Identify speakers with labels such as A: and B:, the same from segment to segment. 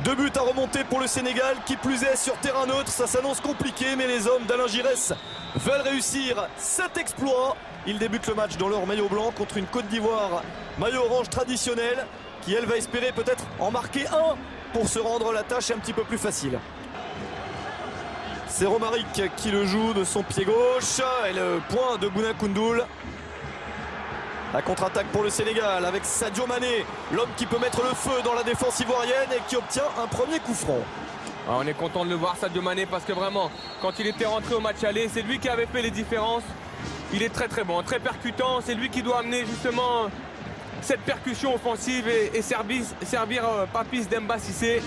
A: 2 buts à remonter pour le Sénégal, qui plus est sur terrain neutre. Ça s'annonce compliqué, mais les hommes d'Alain Giresse veulent réussir cet exploit. Ils débutent le match dans leur maillot blanc contre une Côte d'Ivoire maillot orange traditionnel, qui elle va espérer peut-être en marquer un pour se rendre la tâche un petit peu plus facile. C'est Romaric qui le joue de son pied gauche et le point de Bouna Koundoul. La contre-attaque pour le Sénégal avec Sadio Mané, l'homme qui peut mettre le feu dans la défense ivoirienne et qui obtient un premier coup franc.
B: On est content de le voir, Sadio Mané, parce que vraiment, quand il était rentré au match aller, c'est lui qui avait fait les différences. Il est très bon, très percutant. C'est lui qui doit amener justement cette percussion offensive et servir Papis Demba Cissé.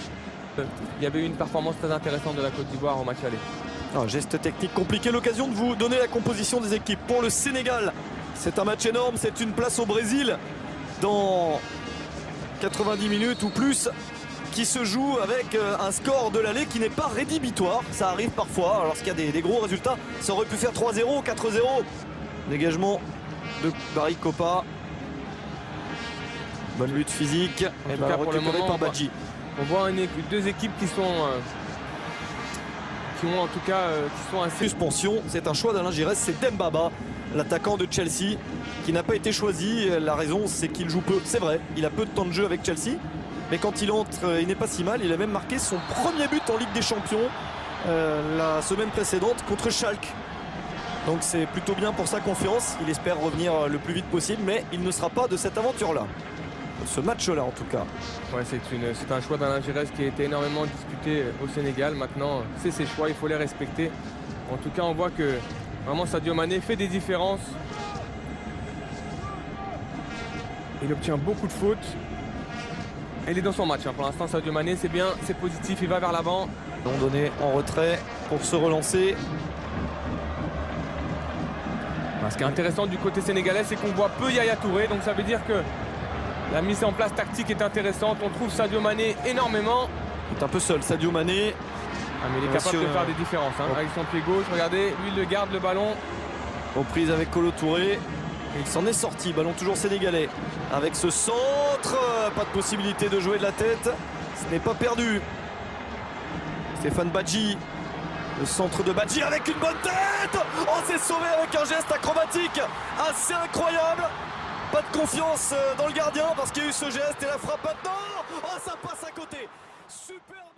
B: Il y avait eu une performance très intéressante de la Côte d'Ivoire au match aller.
A: Un geste technique compliqué, l'occasion de vous donner la composition des équipes. Pour le Sénégal, c'est un match énorme, c'est une place au Brésil dans 90 minutes ou plus, qui se joue avec un score de l'aller qui n'est pas rédhibitoire. Ça arrive parfois, lorsqu'il y a des gros résultats. Ça aurait pu faire 3-0, 4-0. Dégagement de Barry Kopa. Bonne lutte physique. Et
B: tout cas, pour le moment,
A: par Badji.
B: On voit deux équipes qui sont assez...
A: Suspension, c'est un choix d'Alain Giresse, c'est Dembaba, l'attaquant de Chelsea, qui n'a pas été choisi. La raison, c'est qu'il joue peu. C'est vrai, il a peu de temps de jeu avec Chelsea. Mais quand il entre, il n'est pas si mal. Il a même marqué son premier but en Ligue des Champions la semaine précédente contre Schalke. Donc c'est plutôt bien pour sa confiance. Il espère revenir le plus vite possible, mais il ne sera pas de cette aventure-là. Ce match-là, en tout cas.
B: Ouais, c'est un choix d'Alain Giresse qui a été énormément discuté au Sénégal. Maintenant, c'est ses choix, il faut les respecter. En tout cas, on voit que vraiment Sadio Mané fait des différences. Il obtient beaucoup de fautes. Il est dans son match. Pour l'instant, Sadio Mané, c'est bien, c'est positif, il va vers l'avant.
A: Long donné en retrait pour se relancer.
B: Ce qui est intéressant du côté sénégalais, c'est qu'on voit peu Yaya Touré. Donc ça veut dire que la mise en place tactique est intéressante. On trouve Sadio Mané énormément.
A: Il est un peu seul, Sadio Mané.
B: Mais il est capable de faire des différences avec son pied gauche. Regardez, lui, il le garde le ballon.
A: Reprise avec Kolo Touré. Il s'en est sorti, ballon toujours sénégalais. Avec ce centre, pas de possibilité de jouer de la tête. Ce n'est pas perdu. Stéphane Badji. Le centre de Badji avec une bonne tête. Oh, c'est sauvé avec un geste acrobatique assez incroyable. Pas de confiance dans le gardien parce qu'il y a eu ce geste et la frappe maintenant. Oh, ça passe à côté. Super.